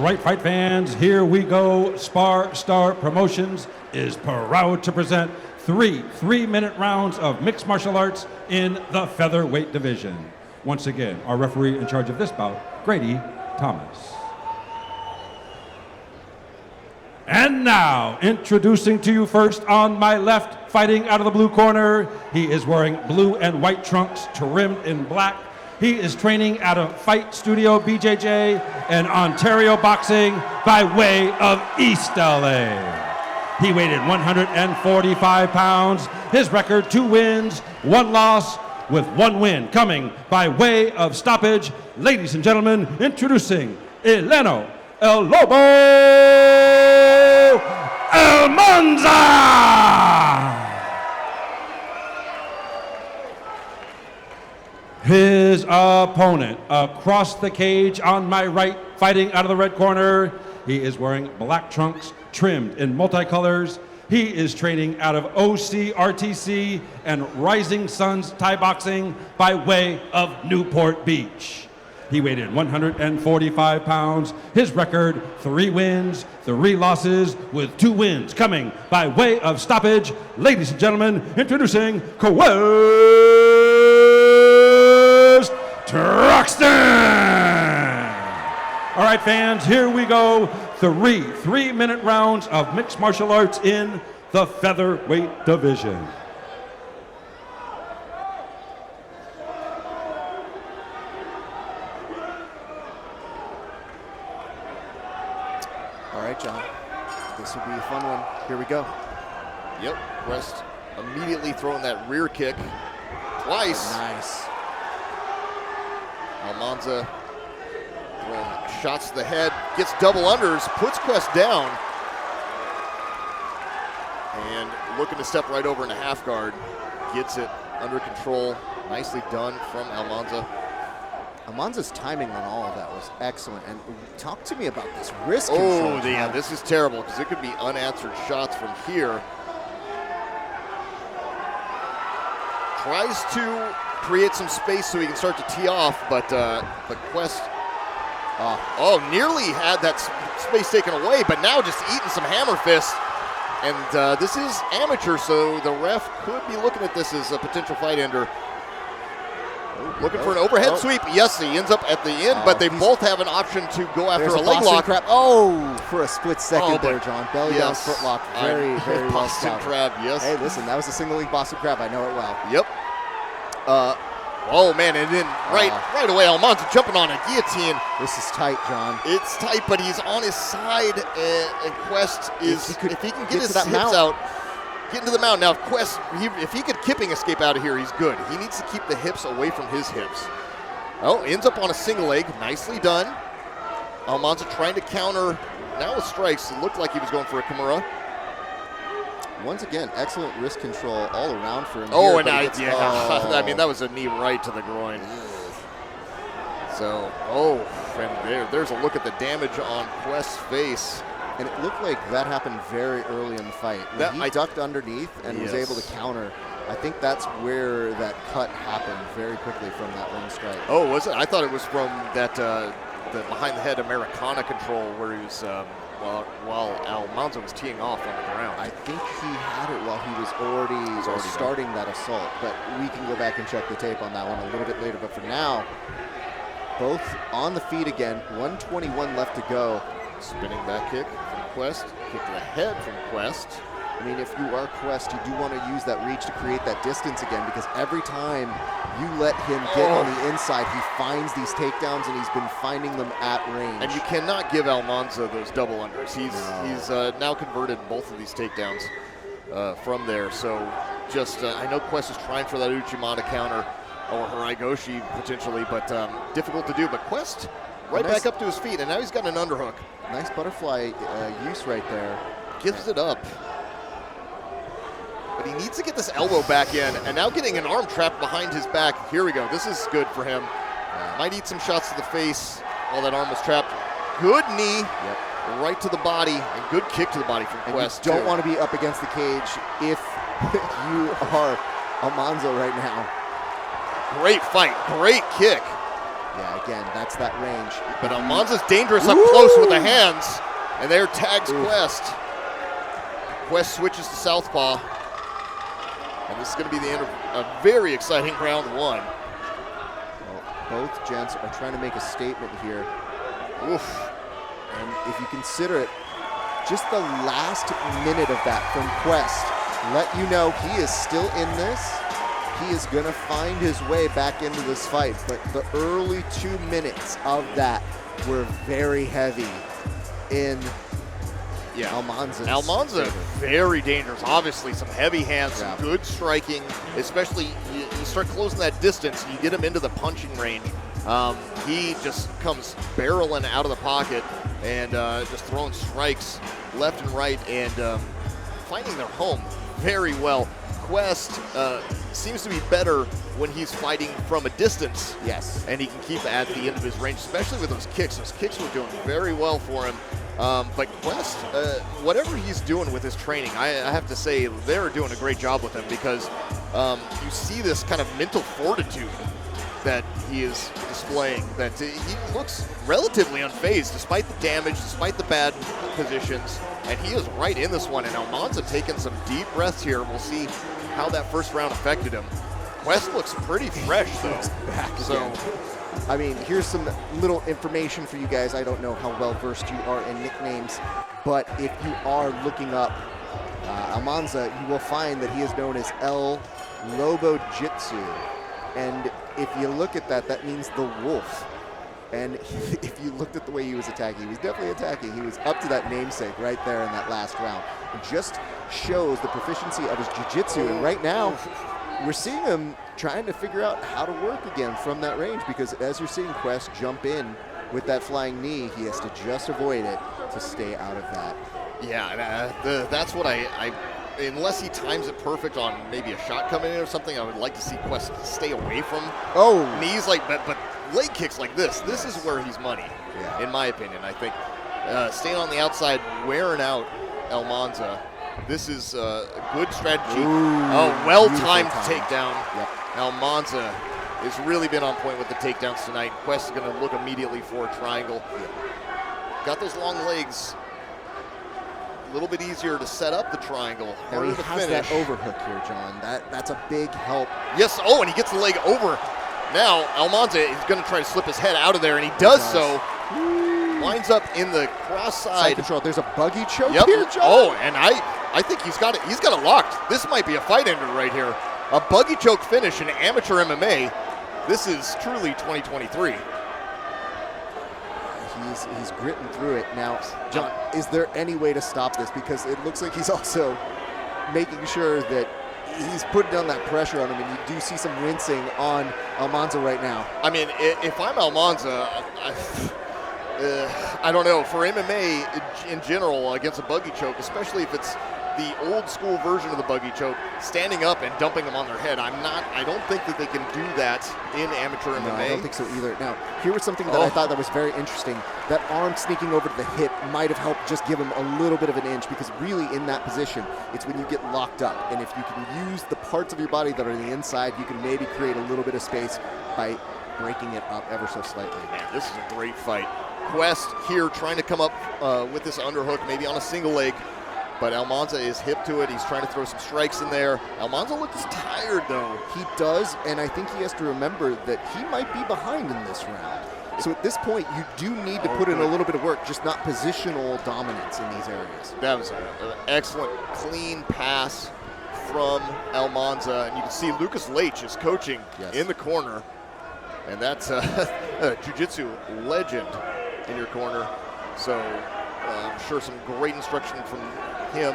right, fight fans, here we go. SparStar Promotions is proud to present three 3-minute rounds of mixed martial arts in the featherweight division. Once again, our referee in charge of this bout, Grady Thomas. And now, introducing to you first on my left, fighting out of the blue corner, he is wearing blue and white trunks trimmed in black. He is training out of Fight Studio BJJ and Ontario Boxing by way of East LA. He weighed in 145 pounds. His record, 2 wins, 1 loss, with 1 win coming by way of stoppage. Ladies and gentlemen, introducing Eleno Almanza! His opponent across the cage on my right, fighting out of the red corner. He is wearing black trunks trimmed in multicolors. He is training out of OCRTC and Rising Suns Thai Boxing by way of Newport Beach. He weighed in 145 pounds. His record, 3 wins, 3 losses, with 2 wins coming by way of stoppage. Ladies and gentlemen, introducing Truxton! All right, fans, here we go. 3 3-minute rounds of mixed martial arts in the featherweight division. All right, John. This will be a fun one. Here we go. Yep, West immediately throwing that rear kick twice. Nice. Almanza throwing shots to the head, gets double unders, puts Quest down, and looking to step right over in a half guard. Gets it under control. Nicely done from Almanza. Almanza's timing on all of that was excellent. And talk to me about this wrist control. Oh, yeah, this is terrible because it could be unanswered shots from here. Tries to create some space so he can start to tee off, but Quest nearly had that space taken away, but now just eating some hammer fists. And this is amateur, so the ref could be looking at this as a potential fight ender. Looking for an overhead sweep. Yes, he ends up at the end, but they both have an option to go after a leg lock. Crab. Oh, for a split second there, John. Belly down foot lock. Very, very well Boston scouted. Crab, yes. Hey, listen, that was a single leg Boston Crab. I know it well. Yep. Oh, man, and then right away, Almanza jumping on a guillotine. This is tight, John. It's tight, but he's on his side, and Quest is, if he can get his hips out, get into the mount. Now, if he could kipping escape out of here, he's good. He needs to keep the hips away from his hips. Oh, ends up on a single leg. Nicely done. Almanza trying to counter now with strikes. It looked like he was going for a Kimura. Once again, excellent wrist control all around for him. Oh, and I mean, that was a knee right to the groin. So, and there's a look at the damage on Quest's face. And it looked like that happened very early in the fight. He ducked underneath and was able to counter. I think that's where that cut happened very quickly from that one strike. Oh, was it? I thought it was from that the behind the head Americana control where he was while Almanza was teeing off on the ground. I think he had it while he was already starting that assault, but we can go back and check the tape on that one a little bit later. But for now, both on the feet again. 1:21 left to go. Spinning back kick from Quest. Kick to the head from Quest. I mean, if you are Quest, you do want to use that reach to create that distance again, because every time you let him get on the inside, he finds these takedowns, and he's been finding them at range. And you cannot give Almanza those double unders. He's now converted both of these takedowns from there. So just, I know Quest is trying for that Uchimata counter or Hiraigoshi potentially, but difficult to do. But Quest back up to his feet, and now he's got an underhook. Nice butterfly use right there. Gives it up. But he needs to get this elbow back in, and now getting an arm trapped behind his back. Here we go. This is good for him. Might eat some shots to the face while that arm was trapped. Good knee right to the body, and good kick to the body from Quest. You don't want to be up against the cage if you are Almanza right now. Great fight. Great kick. Yeah, again, that's that range. But Almanza's dangerous up close with the hands, and there tags Quest. Quest switches to southpaw, and this is going to be the end of a very exciting round one. Well, both gents are trying to make a statement here. Oof. And if you consider it, just the last minute of that from Quest let you know he is still in this. He is going to find his way back into this fight, but the early 2 minutes of that were very heavy in Almanza's Almanza, favor. very dangerous. Obviously, some heavy hands, some Yeah. good striking, especially you start closing that distance and you get him into the punching range. He just comes barreling out of the pocket and just throwing strikes left and right and finding their home very well. Quest seems to be better when he's fighting from a distance. Yes. And he can keep at the end of his range, especially with those kicks. Those kicks were doing very well for him. But Quest, whatever he's doing with his training, I have to say they're doing a great job with him because you see this kind of mental fortitude that he is displaying, that he looks relatively unfazed despite the damage, despite the bad positions, and he is right in this one. And Almanza taking some deep breaths here. We'll see how that first round affected him. Quest looks pretty fresh though. Back So again. I mean, here's some little information for you guys. I don't know how well versed you are in nicknames, but if you are looking up Almanza, you will find that he is known as El Lobo Jitsu. And if you look at that, that means the wolf. And if you looked at the way he was attacking, he was definitely attacking. He was up to that namesake right there in that last round. It just shows the proficiency of his jiu-jitsu. And right now, we're seeing him trying to figure out how to work again from that range, because as you're seeing Quest jump in with that flying knee, he has to just avoid it to stay out of that. yeah, that's what I unless he times it perfect on maybe a shot coming in or something, I would like to see Quest stay away from knees like that. But leg kicks like this is where he's money, in my opinion. I think staying on the outside, wearing out Almanza. This is a good strategy. Well-timed takedown. Yep. Almanza has really been on point with the takedowns tonight. Quest is going to look immediately for a triangle. Got those long legs. A little bit easier to set up the triangle. And he Harder to has finish. that overhook here, John. That's a big help. Yes, and he gets the leg over. Now, Almanza is going to try to slip his head out of there, and he does so. Winds up in the cross Side side. control. There's a buggy choke Yep. here, John. And I think he's got it locked. This might be a fight ender right here. A buggy choke finish in amateur MMA. This is truly 2023. He's gritting through it. Now, John, is there any way to stop this? Because it looks like he's also making sure that he's putting down that pressure on him, and you do see some wincing on Almanza right now. I mean, if I'm Almanza, I don't know. For MMA in general, against a buggy choke, especially if it's the old school version of the buggy choke, standing up and dumping them on their head, I don't think that they can do that in amateur MMA. No, I don't think so either. Now, here was something that I thought that was very interesting. That arm sneaking over to the hip might have helped just give him a little bit of an inch, because really in that position, it's when you get locked up. And if you can use the parts of your body that are on the inside, you can maybe create a little bit of space by breaking it up ever so slightly. Man, this is a great fight. Quest here trying to come up with this underhook, maybe on a single leg. But Almanza is hip to it. He's trying to throw some strikes in there. Almanza looks tired, though. He does, and I think he has to remember that he might be behind in this round. So at this point, you do need to put in a little bit of work, just not positional dominance in these areas. That was an excellent, clean pass from Almanza. And you can see Lucas Leitch is coaching in the corner. And that's a jiu-jitsu legend in your corner. So I'm sure some great instruction from him.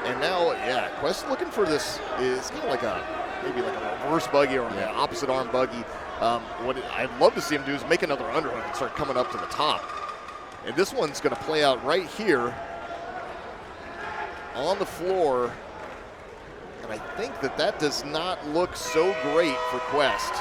And now, Quest looking for this is kind of like maybe like a reverse buggy or an opposite arm buggy. What I'd love to see him do is make another underhook and start coming up to the top. And this one's going to play out right here on the floor. And I think that does not look so great for Quest.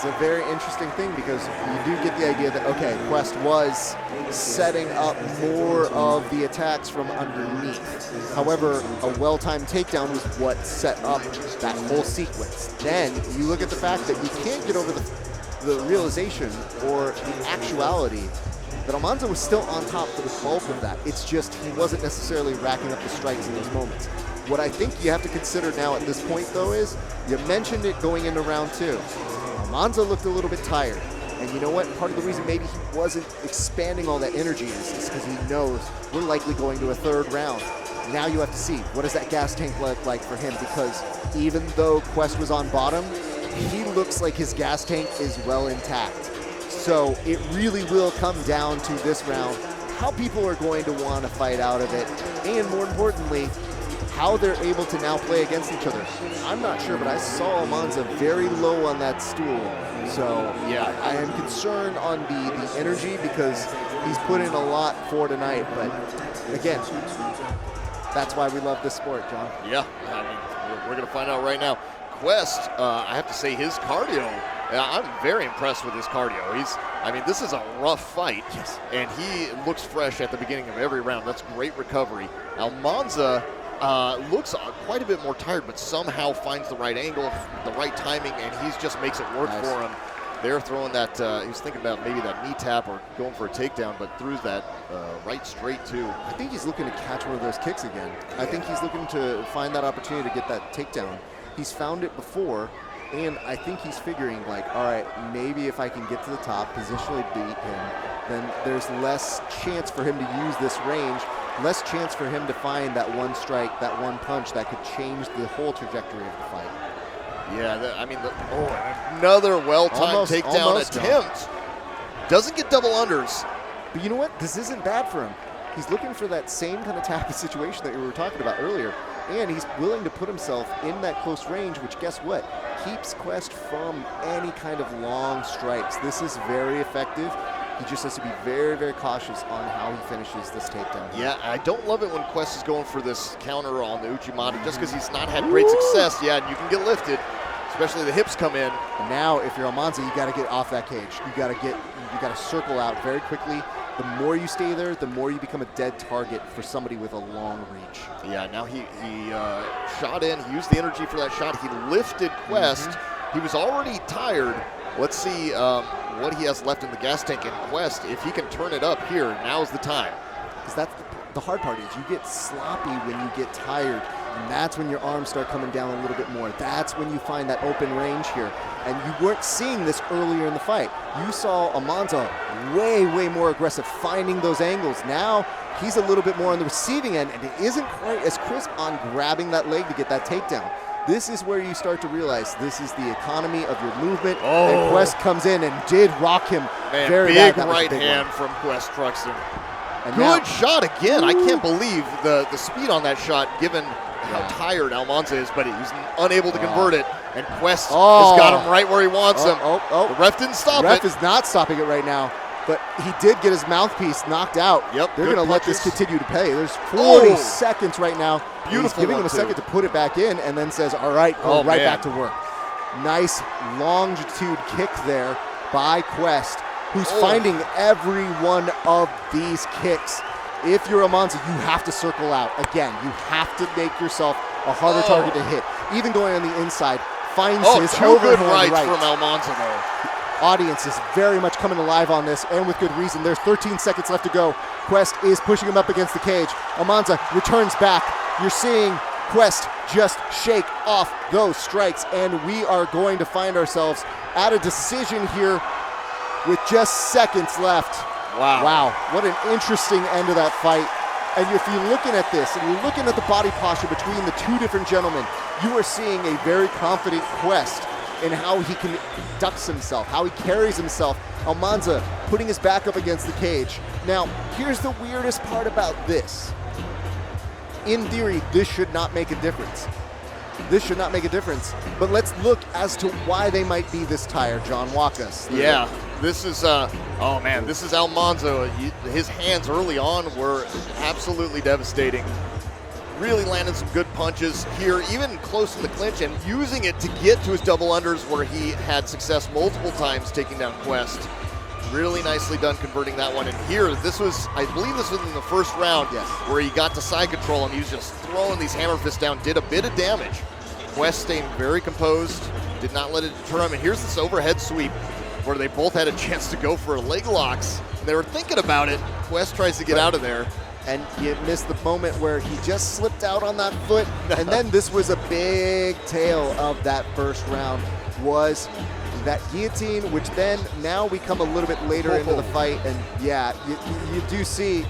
a very interesting thing because you do get the idea that, okay, Quest was setting up more of the attacks from underneath. However, a well-timed takedown was what set up that whole sequence. Then you look at the fact that you can't get over the realization or the actuality that Almanza was still on top for the bulk of that. It's just he wasn't necessarily racking up the strikes in those moments. What I think you have to consider now at this point, though, is you mentioned it going into round 2. Almanza looked a little bit tired. And you know what? Part of the reason maybe he wasn't expanding all that energy is because he knows we're likely going to a 3rd round. Now you have to see, what does that gas tank look like for him? Because even though Quest was on bottom, he looks like his gas tank is well intact. So it really will come down to this round, how people are going to want to fight out of it, and more importantly, how they're able to now play against each other. I'm not sure, but I saw Almanza very low on that stool. So yeah, I am concerned on the energy because he's put in a lot for tonight. But again, that's why we love this sport, John. Yeah, I mean, we're going to find out right now. Quest, I have to say his cardio, I'm very impressed with his cardio. I mean, this is a rough fight, yes, and he looks fresh at the beginning of every round. That's great recovery. Almanza looks quite a bit more tired, but somehow finds the right angle, the right timing, and he just makes it work for him. They're throwing that, he was thinking about maybe that knee tap or going for a takedown, but threw that right straight too. I think he's looking to catch one of those kicks again. I think he's looking to find that opportunity to get that takedown. He's found it before, and I think he's figuring like, all right, maybe if I can get to the top, positionally beat him, then there's less chance for him to use this range, less chance for him to find that one strike, that one punch that could change the whole trajectory of the fight. Yeah, I mean, another well-timed takedown attempt. Doesn't get double unders. But you know what? This isn't bad for him. He's looking for that same kind of type of situation that we were talking about earlier. And he's willing to put himself in that close range, which guess what? Keeps Quest from any kind of long strikes. This is very effective. He just has to be very, very cautious on how he finishes this takedown. Yeah, I don't love it when Quest is going for this counter on the Uchimata just because he's not had great success. Yeah, and you can get lifted, especially the hips come in. And now, if you're Almanza, you got to get off that cage. You got to circle out very quickly. The more you stay there, the more you become a dead target for somebody with a long reach. Yeah, now he shot in. He used the energy for that shot. He lifted Quest. He was already tired. Let's see what he has left in the gas tank. And Quest, if he can turn it up here, now's the time. Because that's the hard part is you get sloppy when you get tired. And that's when your arms start coming down a little bit more. That's when you find that open range here. And you weren't seeing this earlier in the fight. You saw Almanza way, way more aggressive, finding those angles. Now he's a little bit more on the receiving end, and it isn't quite as crisp on grabbing that leg to get that takedown. This is where you start to realize this is the economy of your movement. And Quest comes in and did rock him very bad. Big right hand from Quest Truxton. Good shot again. I can't believe the speed on that shot given how tired Almanza is, but he's unable to convert it. And Quest has got him right where he wants him. The ref didn't stop it. The ref is not stopping it right now, but he did get his mouthpiece knocked out. Yep. They're going to let this continue to pay. There's 40 seconds right now. He's giving him a second to put it back in and then says, all right, go right back to work. Nice longitude kick there by Quest, who's finding every one of these kicks. If you're Almanza, you have to circle out. Again, you have to make yourself a harder target to hit. Even going on the inside, finds his overhand right. From Almanza, though. Audience is very much coming alive on this, and with good reason. There's 13 seconds left to go. Quest is pushing him up against the cage. Almanza returns back. You're seeing Quest just shake off those strikes, and we are going to find ourselves at a decision here with just seconds left. Wow, what an interesting end of that fight. And if you're looking at this, and you're looking at the body posture between the two different gentlemen, you are seeing a very confident Quest in how he conducts himself, how he carries himself. Almanza putting his back up against the cage. Now, here's the weirdest part about this. In theory, this should not make a difference. This should not make a difference. But let's look as to why they might be this tired. John, walk us. Yeah, this is, this is Almanza. His hands early on were absolutely devastating. really landed some good punches here, even close to the clinch, and using it to get to his double unders where he had success multiple times taking down Quest. Really nicely done converting that one. And here, this was, I believe this was in the first round, yes, where he got to side control and he was just throwing these hammer fists down, did a bit of damage. Quest staying very composed, did not let it deter him. And here's this overhead sweep where they both had a chance to go for leg locks. And they were thinking about it. Quest tries to get out of there. And you missed the moment where he just slipped out on that foot. And then this was a big tale of that first round, was that guillotine, which then now we come a little bit later into the fight. And yeah, you do see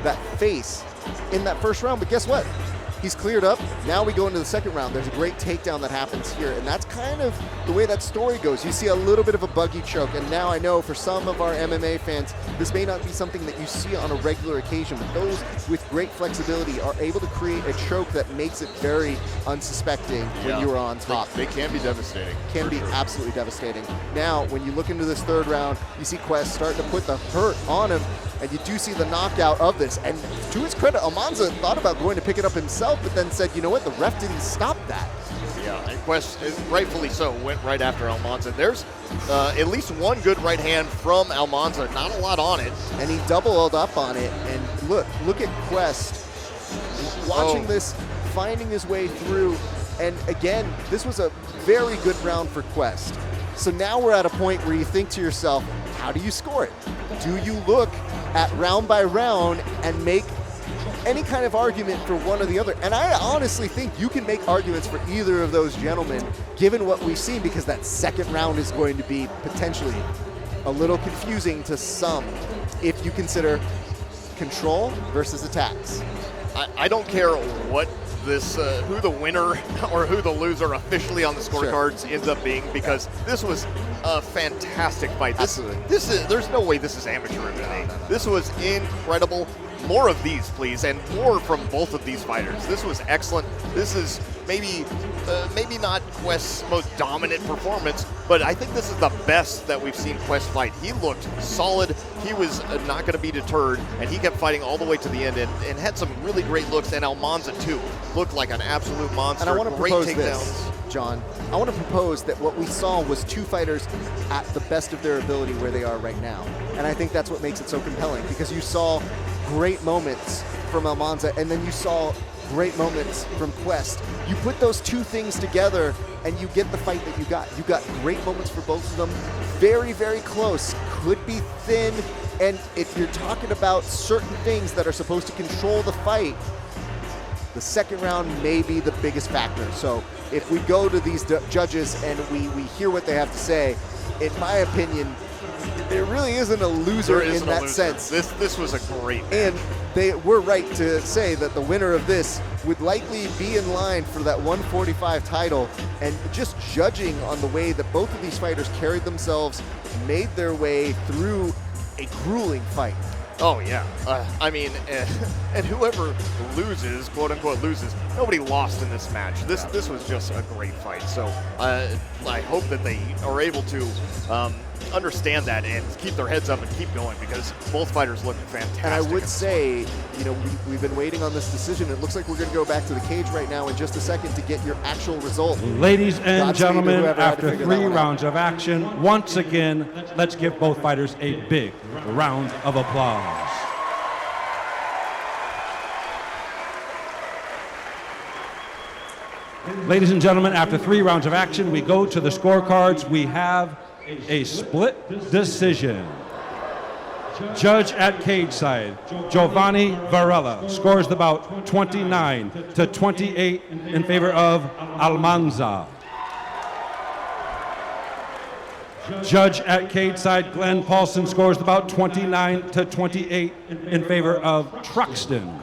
that face in that first round, but guess what? He's cleared up. Now we go into the second round. There's a great takedown that happens here, and that's kind of the way that story goes. You see a little bit of a buggy choke, and now I know for some of our MMA fans, this may not be something that you see on a regular occasion, but those with great flexibility are able to create a choke that makes it very unsuspecting when you are on top. They can be devastating. Can be absolutely devastating. Now, when you look into this third round, you see Quest starting to put the hurt on him, and you do see the knockout of this. And to his credit, Almanza thought about going to pick it up himself, but then said, you know what, the ref didn't stop that. Yeah, and Quest, rightfully so, went right after Almanza. There's at least one good right hand from Almanza, not a lot on it. And he doubled up on it, and look at Quest watching this, finding his way through. And again, this was a very good round for Quest. So now we're at a point where you think to yourself, how do you score it? Do you look at round by round and make any kind of argument for one or the other? And I honestly think you can make arguments for either of those gentlemen, given what we've seen, because that second round is going to be potentially a little confusing to some if you consider control versus attacks. I don't care what this, who the winner or who the loser officially on the scorecards ends up being, because this was a fantastic fight. There's no way this is amateur MMA. No. This was incredible. More of these, please, and more from both of these fighters. This was excellent. This is maybe not Quest's most dominant performance, but I think this is the best that we've seen Quest fight. He looked solid. He was not going to be deterred, and he kept fighting all the way to the end and had some really great looks. And Almanza, too, looked like an absolute monster. And I want to great propose takedowns. this, John. I want to propose that what we saw was two fighters at the best of their ability where they are right now. And I think that's what makes it so compelling, because you saw great moments from Almanza, and then you saw great moments from Quest. You put those two things together, and you get the fight that you got. You got great moments for both of them. Very, very close. Could be thin, and if you're talking about certain things that are supposed to control the fight, the second round may be the biggest factor. So if we go to these judges and we hear what they have to say, in my opinion, there really isn't a loser in that sense. This was a great match. And they were right to say that the winner of this would likely be in line for that 145 title. And just judging on the way that both of these fighters carried themselves, made their way through a grueling fight. Oh, yeah. I mean, and whoever loses, quote unquote loses, nobody lost in this match. This was just a great fight. So I hope that they are able to understand that and keep their heads up and keep going, because both fighters look fantastic. And I would say, you know, we've been waiting on this decision. It looks like we're going to go back to the cage right now in just a second to get your actual result. Ladies and gentlemen, after 3 rounds rounds of action, once again, let's give both fighters a big round of applause. Ladies and gentlemen, after 3 rounds of action, we go to the scorecards. We have a split decision. Judge at cage side, Giovanni Varela, scores the bout 29-28 in favor of Almanza. Judge at cage side, Glenn Paulson, scores the bout 29-28 in favor of Truxton.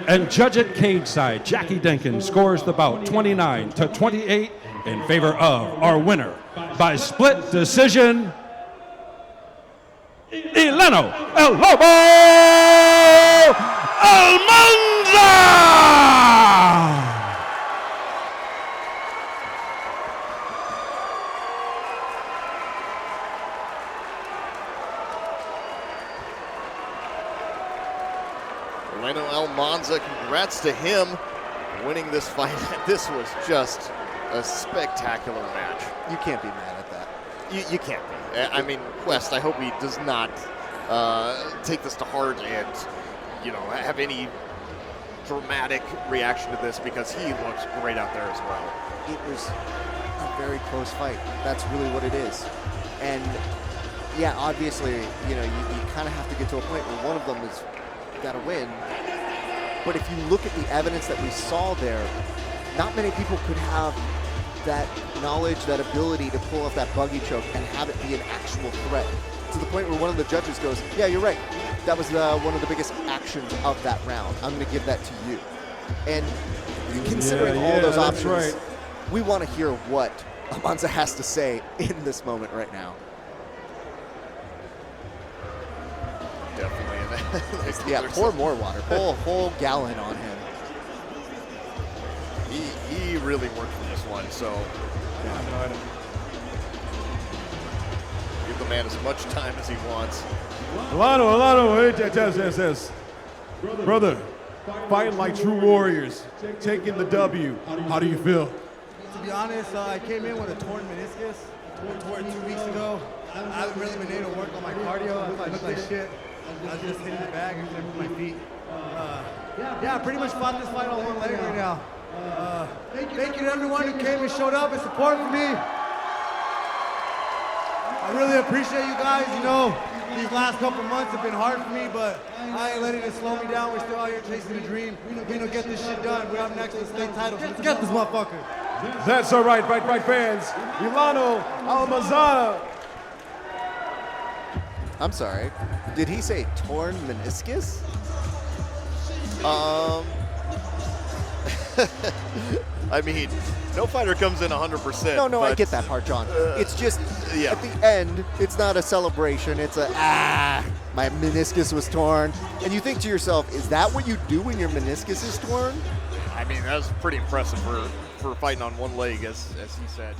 And judge at cage side, Jackie Denkin, scores the bout 29-28 in favor of our winner by split decision, Eleno Almanza! Eleno Almanza, congrats to him winning this fight. This was just a spectacular match. You can't be mad at that. You can't be. I mean, Quest, I hope he does not take this to heart and, you know, have any dramatic reaction to this, because he looks great out there as well. It was a very close fight. That's really what it is. And yeah, obviously, you know, you kind of have to get to a point where one of them has got to win. But if you look at the evidence that we saw there, not many people could have that knowledge, that ability to pull off that buggy choke and have it be an actual threat. To the point where one of the judges goes, yeah, you're right. That was one of the biggest actions of that round. I'm going to give that to you. And considering all those options, right, we want to hear what Almanza has to say in this moment right now. Definitely. Yeah, pour more water. Pour a whole gallon on him. He really worked for this one, so give the man as much time as he wants. Eleno, yes. Brother, fighting like true warriors, taking the W. How do you feel? To be honest, I came in with a torn meniscus. Torn 2 weeks ago. I haven't really been able to work on my cardio. I look like shit. I was just hitting the bag and with my feet. Yeah, I pretty much fought this fight on one leg right now. Thank you to everyone who came and showed up and supported me. I really appreciate you guys. You know, these last couple months have been hard for me, but I ain't letting it slow me down. We're still out here chasing the dream. We're gonna get this shit done. We're up next to the state title. So let's get this motherfucker. That's all right, right fans. Eleno Almanza. I'm sorry. Did he say torn meniscus? I mean, no fighter comes in 100%. No, I get that part, John. It's just, yeah. At the end, it's not a celebration. It's a, my meniscus was torn. And you think to yourself, is that what you do when your meniscus is torn? I mean, that was pretty impressive for fighting on one leg, as he said.